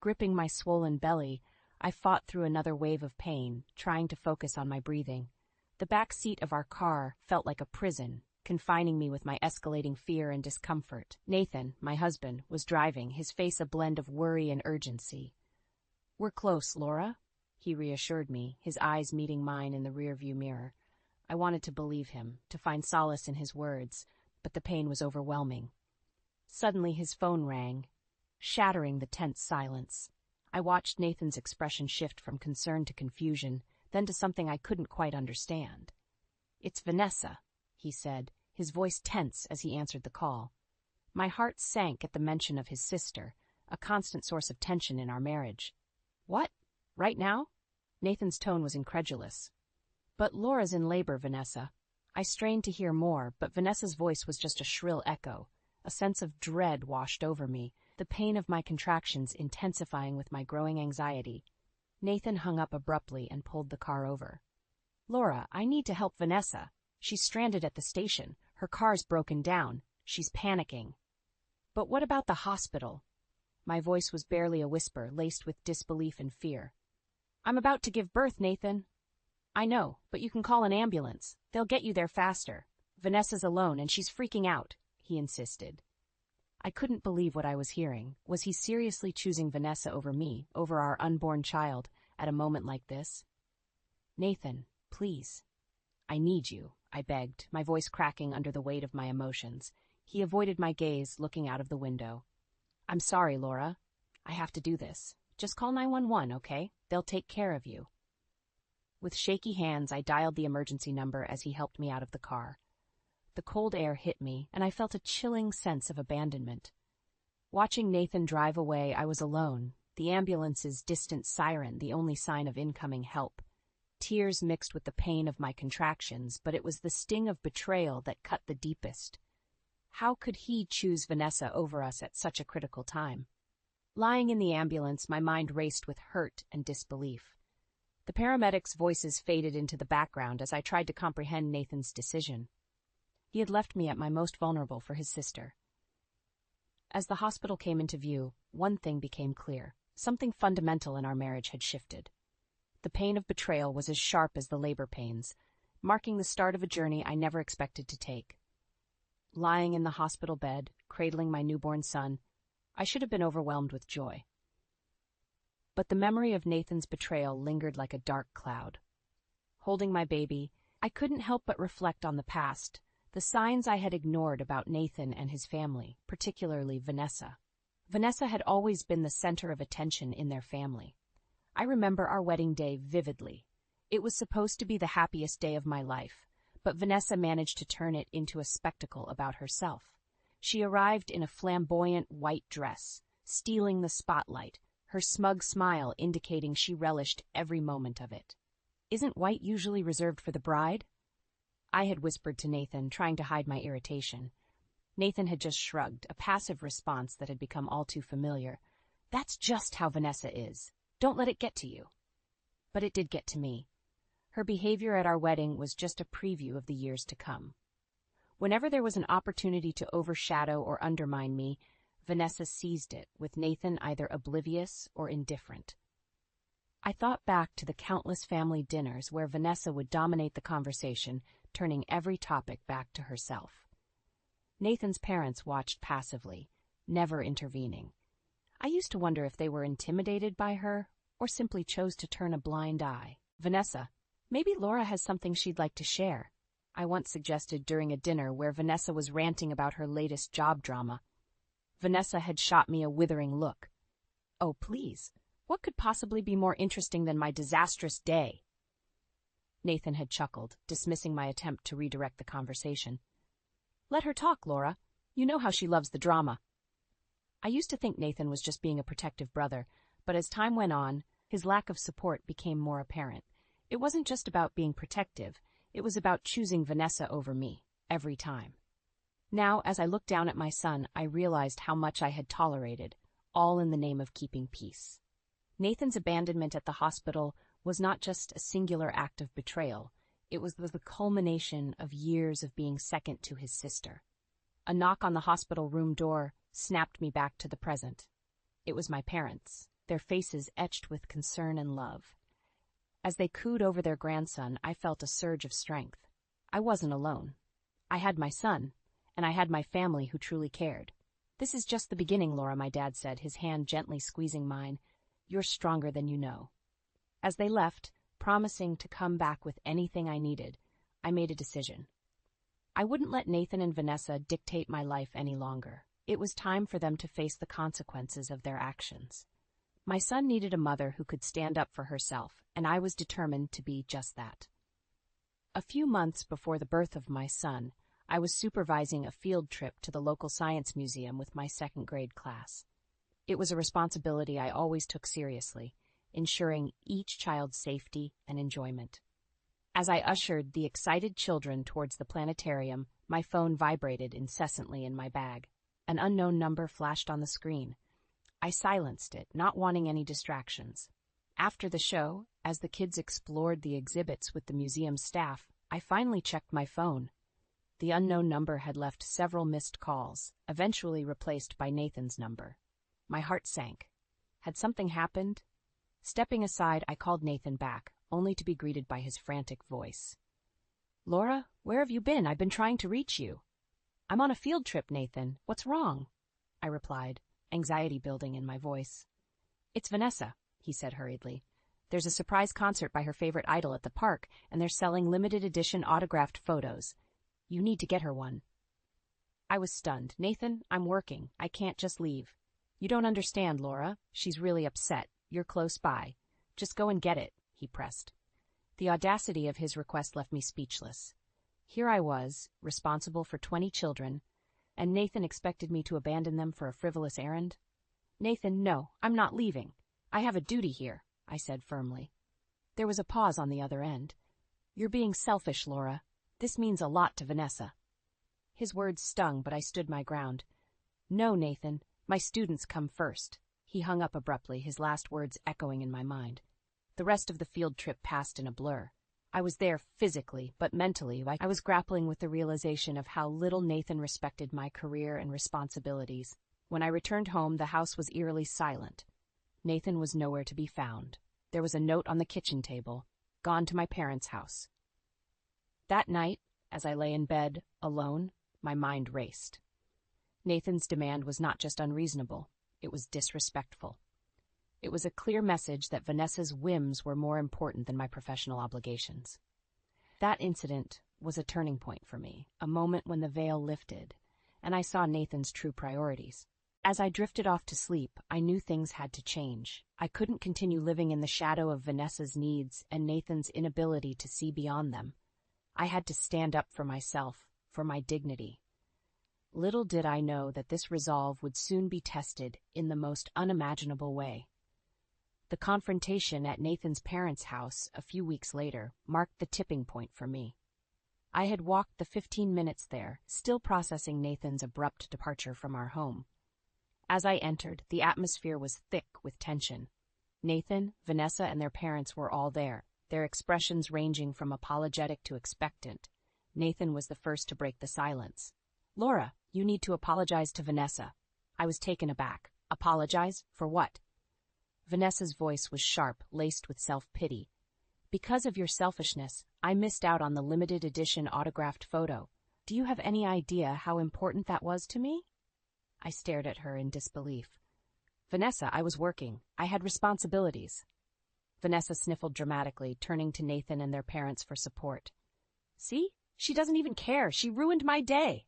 Gripping my swollen belly, I fought through another wave of pain, trying to focus on my breathing. The back seat of our car felt like a prison, confining me with my escalating fear and discomfort. Nathan, my husband, was driving, his face a blend of worry and urgency. "We're close, Laura," he reassured me, his eyes meeting mine in the rearview mirror. I wanted to believe him, to find solace in his words, but the pain was overwhelming. Suddenly his phone rang, shattering the tense silence. I watched Nathan's expression shift from concern to confusion, then to something I couldn't quite understand. "It's Vanessa," he said, his voice tense as he answered the call. My heart sank at the mention of his sister, a constant source of tension in our marriage. "What? Right now?" Nathan's tone was incredulous. "But Laura's in labor, Vanessa." I strained to hear more, but Vanessa's voice was just a shrill echo. A sense of dread washed over me, the pain of my contractions intensifying with my growing anxiety. Nathan hung up abruptly and pulled the car over. "Laura, I need to help Vanessa. She's stranded at the station. Her car's broken down. She's panicking." "But what about the hospital?" My voice was barely a whisper, laced with disbelief and fear. "I'm about to give birth, Nathan." "I know, but you can call an ambulance. They'll get you there faster. Vanessa's alone and she's freaking out," he insisted. I couldn't believe what I was hearing. Was he seriously choosing Vanessa over me, over our unborn child, at a moment like this? "Nathan, please." "I need you," I begged, my voice cracking under the weight of my emotions. He avoided my gaze, looking out of the window. "I'm sorry, Laura. I have to do this. Just call 911, okay? They'll take care of you." With shaky hands, I dialed the emergency number as he helped me out of the car. The cold air hit me, and I felt a chilling sense of abandonment. Watching Nathan drive away, I was alone, the ambulance's distant siren the only sign of incoming help. Tears mixed with the pain of my contractions, but it was the sting of betrayal that cut the deepest. How could he choose Vanessa over us at such a critical time? Lying in the ambulance, my mind raced with hurt and disbelief. The paramedics' voices faded into the background as I tried to comprehend Nathan's decision. He had left me at my most vulnerable for his sister. As the hospital came into view, one thing became clear. Something fundamental in our marriage had shifted. The pain of betrayal was as sharp as the labor pains, marking the start of a journey I never expected to take. Lying in the hospital bed, cradling my newborn son, I should have been overwhelmed with joy. But the memory of Nathan's betrayal lingered like a dark cloud. Holding my baby, I couldn't help but reflect on the past, the signs I had ignored about Nathan and his family, particularly Vanessa. Vanessa had always been the center of attention in their family. I remember our wedding day vividly. It was supposed to be the happiest day of my life, but Vanessa managed to turn it into a spectacle about herself. She arrived in a flamboyant white dress, stealing the spotlight, her smug smile indicating she relished every moment of it. "Isn't white usually reserved for the bride?" I had whispered to Nathan, trying to hide my irritation. Nathan had just shrugged, a passive response that had become all too familiar. "That's just how Vanessa is. Don't let it get to you." But it did get to me. Her behavior at our wedding was just a preview of the years to come. Whenever there was an opportunity to overshadow or undermine me, Vanessa seized it, with Nathan either oblivious or indifferent. I thought back to the countless family dinners where Vanessa would dominate the conversation, turning every topic back to herself. Nathan's parents watched passively, never intervening. I used to wonder if they were intimidated by her or simply chose to turn a blind eye. "Vanessa, maybe Laura has something she'd like to share," I once suggested during a dinner where Vanessa was ranting about her latest job drama. Vanessa had shot me a withering look. "Oh, please. What could possibly be more interesting than my disastrous day?" Nathan had chuckled, dismissing my attempt to redirect the conversation. "Let her talk, Laura. You know how she loves the drama." I used to think Nathan was just being a protective brother, but as time went on, his lack of support became more apparent. It wasn't just about being protective, it was about choosing Vanessa over me, every time. Now, as I looked down at my son, I realized how much I had tolerated, all in the name of keeping peace. Nathan's abandonment at the hospital was not just a singular act of betrayal, it was the culmination of years of being second to his sister. A knock on the hospital room door snapped me back to the present. It was my parents, their faces etched with concern and love. As they cooed over their grandson, I felt a surge of strength. I wasn't alone. I had my son, and I had my family who truly cared. "This is just the beginning, Laura," my dad said, his hand gently squeezing mine. "You're stronger than you know." As they left, promising to come back with anything I needed, I made a decision. I wouldn't let Nathan and Vanessa dictate my life any longer. It was time for them to face the consequences of their actions. My son needed a mother who could stand up for herself, and I was determined to be just that. A few months before the birth of my son, I was supervising a field trip to the local science museum with my second-grade class. It was a responsibility I always took seriously, ensuring each child's safety and enjoyment. As I ushered the excited children towards the planetarium, my phone vibrated incessantly in my bag. An unknown number flashed on the screen. I silenced it, not wanting any distractions. After the show, as the kids explored the exhibits with the museum staff, I finally checked my phone. The unknown number had left several missed calls, eventually replaced by Nathan's number. My heart sank. Had something happened? Stepping aside, I called Nathan back, only to be greeted by his frantic voice. "Laura, where have you been? I've been trying to reach you." "I'm on a field trip, Nathan. What's wrong?" I replied, anxiety building in my voice. "It's Vanessa," he said hurriedly. "There's a surprise concert by her favorite idol at the park, and they're selling limited edition autographed photos. You need to get her one." I was stunned. "Nathan, I'm working. I can't just leave." "You don't understand, Laura. She's really upset. You're close by. Just go and get it," he pressed. The audacity of his request left me speechless. Here I was, responsible for 20 children, and Nathan expected me to abandon them for a frivolous errand? "Nathan, no, I'm not leaving. I have a duty here," I said firmly. There was a pause on the other end. "You're being selfish, Laura. This means a lot to Vanessa." His words stung, but I stood my ground. "No, Nathan, my students come first." He hung up abruptly, his last words echoing in my mind. The rest of the field trip passed in a blur. I was there physically, but mentally I was grappling with the realization of how little Nathan respected my career and responsibilities. When I returned home, the house was eerily silent. Nathan was nowhere to be found. There was a note on the kitchen table, "Gone to my parents' house." That night, as I lay in bed, alone, my mind raced. Nathan's demand was not just unreasonable, it was disrespectful. It was a clear message that Vanessa's whims were more important than my professional obligations. That incident was a turning point for me, a moment when the veil lifted, and I saw Nathan's true priorities. As I drifted off to sleep, I knew things had to change. I couldn't continue living in the shadow of Vanessa's needs and Nathan's inability to see beyond them. I had to stand up for myself, for my dignity. Little did I know that this resolve would soon be tested in the most unimaginable way. The confrontation at Nathan's parents' house a few weeks later marked the tipping point for me. I had walked the 15 minutes there, still processing Nathan's abrupt departure from our home. As I entered, the atmosphere was thick with tension. Nathan, Vanessa, and their parents were all there, their expressions ranging from apologetic to expectant. Nathan was the first to break the silence. "Laura, you need to apologize to Vanessa." I was taken aback. "Apologize? For what?" Vanessa's voice was sharp, laced with self-pity. "Because of your selfishness, I missed out on the limited edition autographed photo. Do you have any idea how important that was to me?" I stared at her in disbelief. "Vanessa, I was working. I had responsibilities." Vanessa sniffled dramatically, turning to Nathan and their parents for support. "See? She doesn't even care. She ruined my day."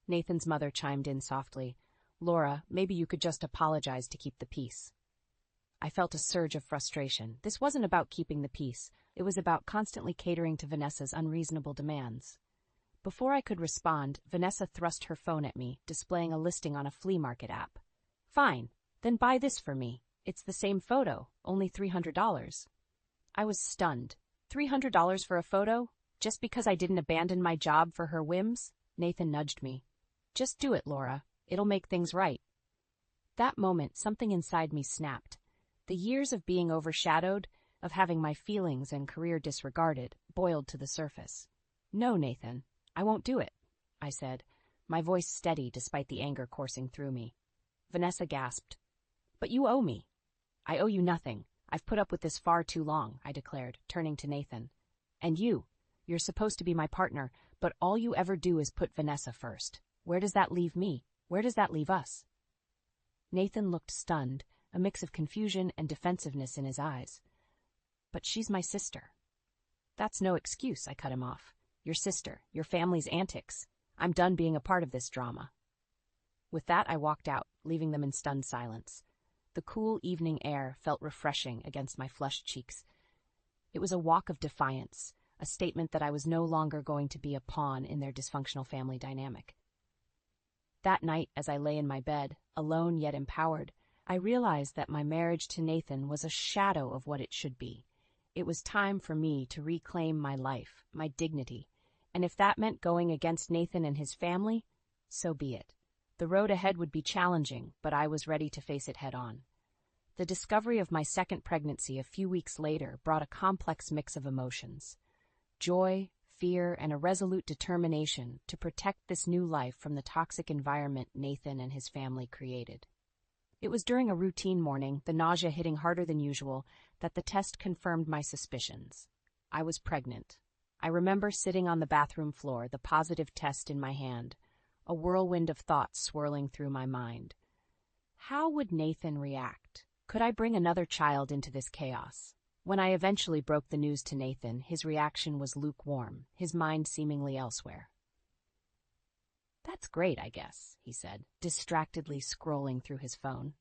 Nathan's mother chimed in softly. "Laura, maybe you could just apologize to keep the peace." I felt a surge of frustration. This wasn't about keeping the peace. It was about constantly catering to Vanessa's unreasonable demands. Before I could respond, Vanessa thrust her phone at me, displaying a listing on a flea market app. "Fine, then buy this for me. It's the same photo, only $300. I was stunned. $300 for a photo? Just because I didn't abandon my job for her whims? Nathan nudged me. "Just do it, Laura. It'll make things right." That moment, something inside me snapped. The years of being overshadowed, of having my feelings and career disregarded, boiled to the surface. "No, Nathan, I won't do it," I said, my voice steady despite the anger coursing through me. Vanessa gasped. "But you owe me." I owe you nothing. I've put up with this far too long, I declared, turning to Nathan. And you're supposed to be my partner, but all you ever do is put Vanessa first. Where does that leave me? Where does that leave us? Nathan looked stunned, a mix of confusion and defensiveness in his eyes. But she's my sister. That's no excuse, I cut him off. Your sister, your family's antics. I'm done being a part of this drama. With that, I walked out, leaving them in stunned silence. The cool evening air felt refreshing against my flushed cheeks. It was a walk of defiance, a statement that I was no longer going to be a pawn in their dysfunctional family dynamic. That night, as I lay in my bed, alone yet empowered, I realized that my marriage to Nathan was a shadow of what it should be. It was time for me to reclaim my life, my dignity, and if that meant going against Nathan and his family, so be it. The road ahead would be challenging, but I was ready to face it head on. The discovery of my second pregnancy a few weeks later brought a complex mix of emotions. Joy, fear, and a resolute determination to protect this new life from the toxic environment Nathan and his family created. It was during a routine morning, the nausea hitting harder than usual, that the test confirmed my suspicions. I was pregnant. I remember sitting on the bathroom floor, the positive test in my hand, a whirlwind of thoughts swirling through my mind. How would Nathan react? Could I bring another child into this chaos? When I eventually broke the news to Nathan, his reaction was lukewarm, his mind seemingly elsewhere. "That's great, I guess," he said, distractedly scrolling through his phone.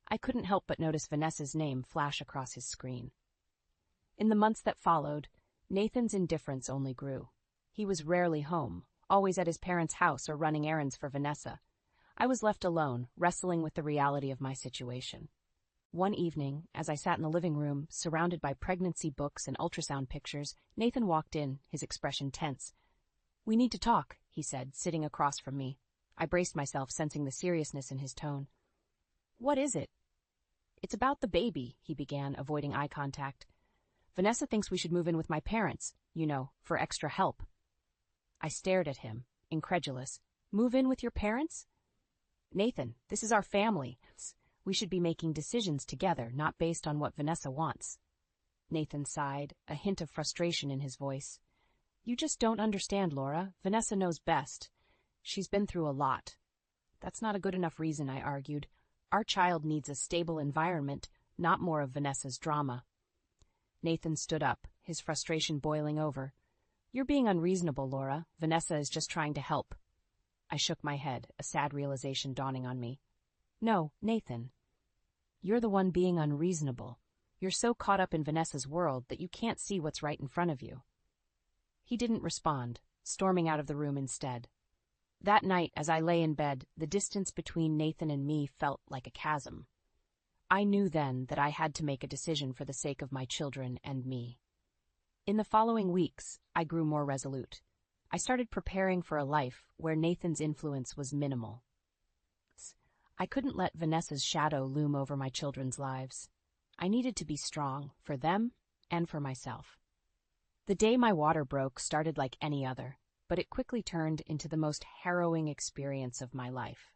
I couldn't help but notice Vanessa's name flash across his screen. In the months that followed, Nathan's indifference only grew. He was rarely home, always at his parents' house or running errands for Vanessa. I was left alone, wrestling with the reality of my situation. One evening, as I sat in the living room, surrounded by pregnancy books and ultrasound pictures, Nathan walked in, his expression tense. "We need to talk," he said, sitting across from me. I braced myself, sensing the seriousness in his tone. "What is it?" "It's about the baby," he began, avoiding eye contact. "Vanessa thinks we should move in with my parents, for extra help." I stared at him, incredulous. "Move in with your parents?" "Nathan, this is our family. We should be making decisions together, not based on what Vanessa wants." Nathan sighed, a hint of frustration in his voice. "You just don't understand, Laura. Vanessa knows best. She's been through a lot." "That's not a good enough reason," I argued. "Our child needs a stable environment, not more of Vanessa's drama." Nathan stood up, his frustration boiling over. "You're being unreasonable, Laura. Vanessa is just trying to help." I shook my head, a sad realization dawning on me. "No, Nathan. You're the one being unreasonable. You're so caught up in Vanessa's world that you can't see what's right in front of you." He didn't respond, storming out of the room instead. That night, as I lay in bed, the distance between Nathan and me felt like a chasm. I knew then that I had to make a decision for the sake of my children and me. In the following weeks, I grew more resolute. I started preparing for a life where Nathan's influence was minimal. I couldn't let Vanessa's shadow loom over my children's lives. I needed to be strong, for them and for myself. The day my water broke started like any other, but it quickly turned into the most harrowing experience of my life.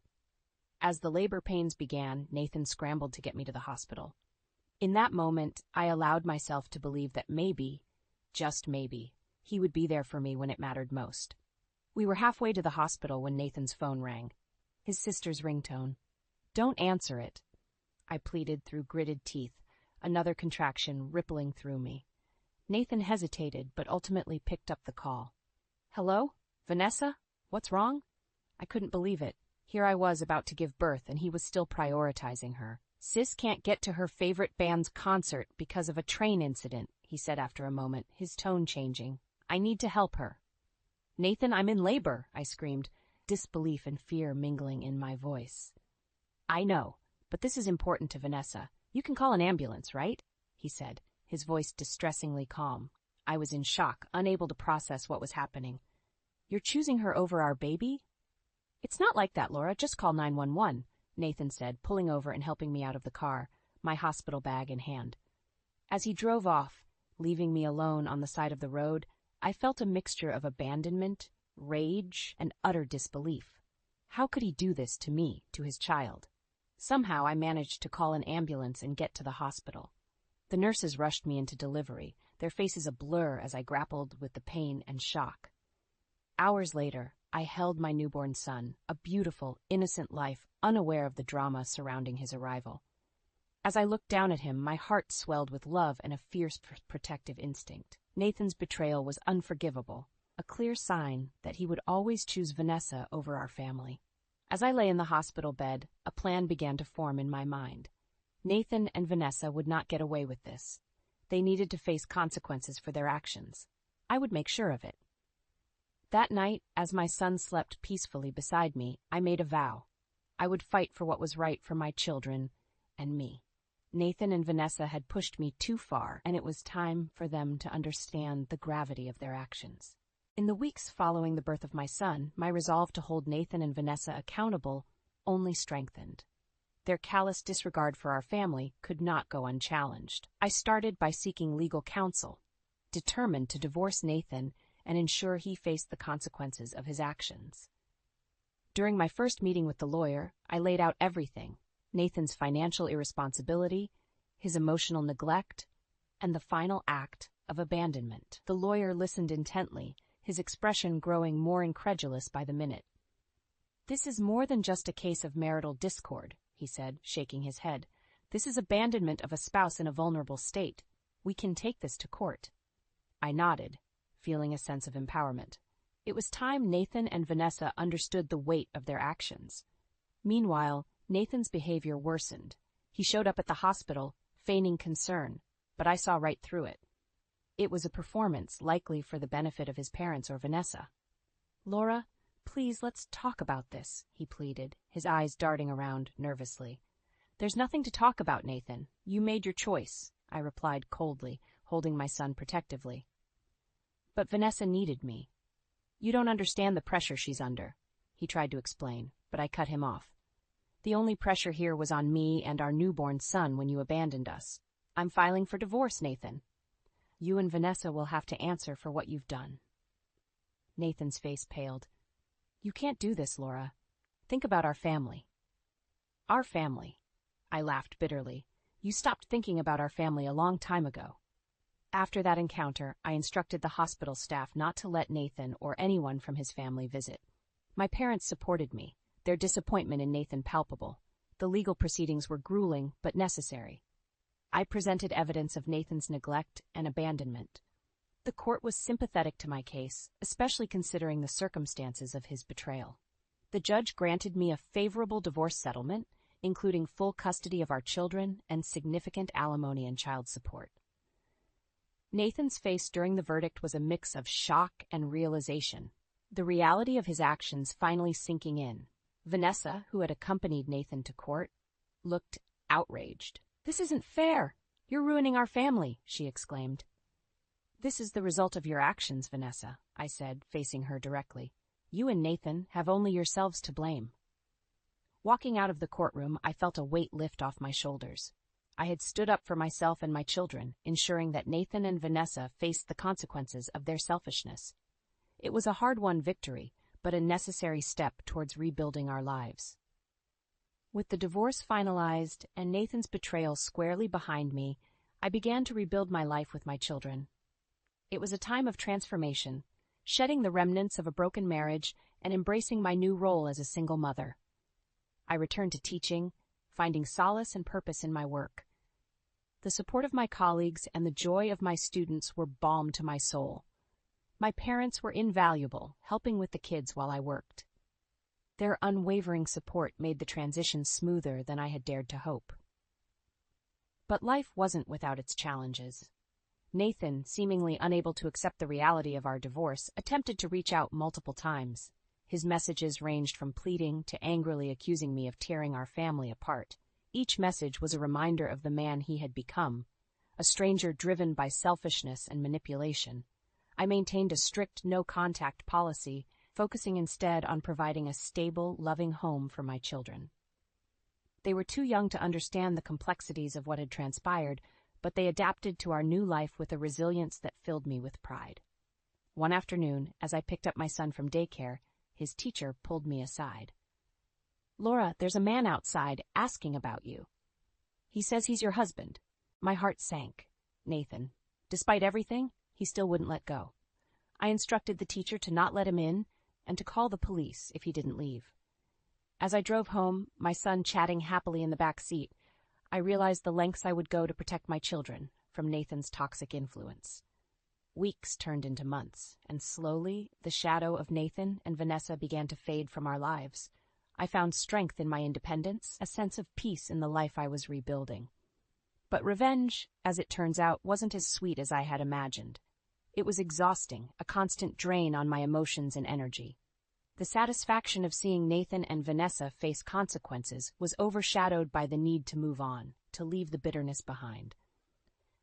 As the labor pains began, Nathan scrambled to get me to the hospital. In that moment, I allowed myself to believe that maybe, just maybe, he would be there for me when it mattered most. We were halfway to the hospital when Nathan's phone rang. His sister's ringtone. "Don't answer it," I pleaded through gritted teeth, another contraction rippling through me. Nathan hesitated, but ultimately picked up the call. "Hello? Vanessa? What's wrong?" I couldn't believe it. Here I was about to give birth, and he was still prioritizing her. "Sis can't get to her favorite band's concert because of a train incident," he said after a moment, his tone changing. "I need to help her." "Nathan, I'm in labor," I screamed, disbelief and fear mingling in my voice. "I know, but this is important to Vanessa. You can call an ambulance, right?" he said, his voice distressingly calm. I was in shock, unable to process what was happening. "You're choosing her over our baby?" "It's not like that, Laura. Just call 911, Nathan said, pulling over and helping me out of the car, my hospital bag in hand. As he drove off, leaving me alone on the side of the road, I felt a mixture of abandonment, rage, and utter disbelief. How could he do this to me, to his child? Somehow I managed to call an ambulance and get to the hospital. The nurses rushed me into delivery, their faces a blur as I grappled with the pain and shock. Hours later, I held my newborn son, a beautiful, innocent life, unaware of the drama surrounding his arrival. As I looked down at him, my heart swelled with love and a fierce protective instinct. Nathan's betrayal was unforgivable, a clear sign that he would always choose Vanessa over our family. As I lay in the hospital bed, a plan began to form in my mind. Nathan and Vanessa would not get away with this. They needed to face consequences for their actions. I would make sure of it. That night, as my son slept peacefully beside me, I made a vow. I would fight for what was right for my children and me. Nathan and Vanessa had pushed me too far, and it was time for them to understand the gravity of their actions. In the weeks following the birth of my son, my resolve to hold Nathan and Vanessa accountable only strengthened. Their callous disregard for our family could not go unchallenged. I started by seeking legal counsel, determined to divorce Nathan and ensure he faced the consequences of his actions. During my first meeting with the lawyer, I laid out everything: Nathan's financial irresponsibility, his emotional neglect, and the final act of abandonment. The lawyer listened intently, his expression growing more incredulous by the minute. "This is more than just a case of marital discord," he said, shaking his head. "This is abandonment of a spouse in a vulnerable state. We can take this to court." I nodded, feeling a sense of empowerment. It was time Nathan and Vanessa understood the weight of their actions. Meanwhile, Nathan's behavior worsened. He showed up at the hospital, feigning concern, but I saw right through it. It was a performance, likely for the benefit of his parents or Vanessa. "Laura, please, let's talk about this," he pleaded, his eyes darting around nervously. "There's nothing to talk about, Nathan. You made your choice," I replied coldly, holding my son protectively. "But Vanessa needed me. You don't understand the pressure she's under," he tried to explain, but I cut him off. "The only pressure here was on me and our newborn son when you abandoned us. I'm filing for divorce, Nathan. You and Vanessa will have to answer for what you've done." Nathan's face paled. "You can't do this, Laura. Think about our family." "Our family?" I laughed bitterly. "You stopped thinking about our family a long time ago." After that encounter, I instructed the hospital staff not to let Nathan or anyone from his family visit. My parents supported me, their disappointment in Nathan palpable. The legal proceedings were grueling but necessary. I presented evidence of Nathan's neglect and abandonment. The court was sympathetic to my case, especially considering the circumstances of his betrayal. The judge granted me a favorable divorce settlement, including full custody of our children and significant alimony and child support. Nathan's face during the verdict was a mix of shock and realization, the reality of his actions finally sinking in. Vanessa, who had accompanied Nathan to court, looked outraged. "This isn't fair. You're ruining our family," she exclaimed. "This is the result of your actions, Vanessa," I said, facing her directly. "You and Nathan have only yourselves to blame." Walking out of the courtroom, I felt a weight lift off my shoulders. I had stood up for myself and my children, ensuring that Nathan and Vanessa faced the consequences of their selfishness. It was a hard-won victory, but a necessary step towards rebuilding our lives. With the divorce finalized and Nathan's betrayal squarely behind me, I began to rebuild my life with my children. It was a time of transformation, shedding the remnants of a broken marriage and embracing my new role as a single mother. I returned to teaching, finding solace and purpose in my work. The support of my colleagues and the joy of my students were balm to my soul. My parents were invaluable, helping with the kids while I worked. Their unwavering support made the transition smoother than I had dared to hope. But life wasn't without its challenges. Nathan, seemingly unable to accept the reality of our divorce, attempted to reach out multiple times. His messages ranged from pleading to angrily accusing me of tearing our family apart. Each message was a reminder of the man he had become, a stranger driven by selfishness and manipulation. I maintained a strict no-contact policy, focusing instead on providing a stable, loving home for my children. They were too young to understand the complexities of what had transpired, but they adapted to our new life with a resilience that filled me with pride. One afternoon, as I picked up my son from daycare, his teacher pulled me aside. "Laura, there's a man outside asking about you. He says he's your husband." My heart sank. Nathan. Despite everything, he still wouldn't let go. I instructed the teacher to not let him in and to call the police if he didn't leave. As I drove home, my son chatting happily in the back seat, I realized the lengths I would go to protect my children from Nathan's toxic influence. Weeks turned into months, and slowly, the shadow of Nathan and Vanessa began to fade from our lives. I found strength in my independence, a sense of peace in the life I was rebuilding. But revenge, as it turns out, wasn't as sweet as I had imagined. It was exhausting, a constant drain on my emotions and energy. The satisfaction of seeing Nathan and Vanessa face consequences was overshadowed by the need to move on, to leave the bitterness behind.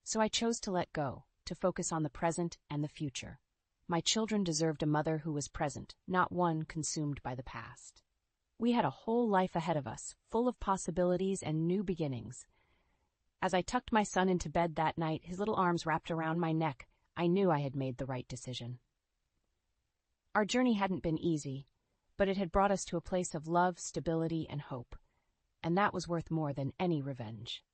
So I chose to let go, to focus on the present and the future. My children deserved a mother who was present, not one consumed by the past. We had a whole life ahead of us, full of possibilities and new beginnings. As I tucked my son into bed that night, his little arms wrapped around my neck, I knew I had made the right decision. Our journey hadn't been easy, but it had brought us to a place of love, stability, and hope. And that was worth more than any revenge.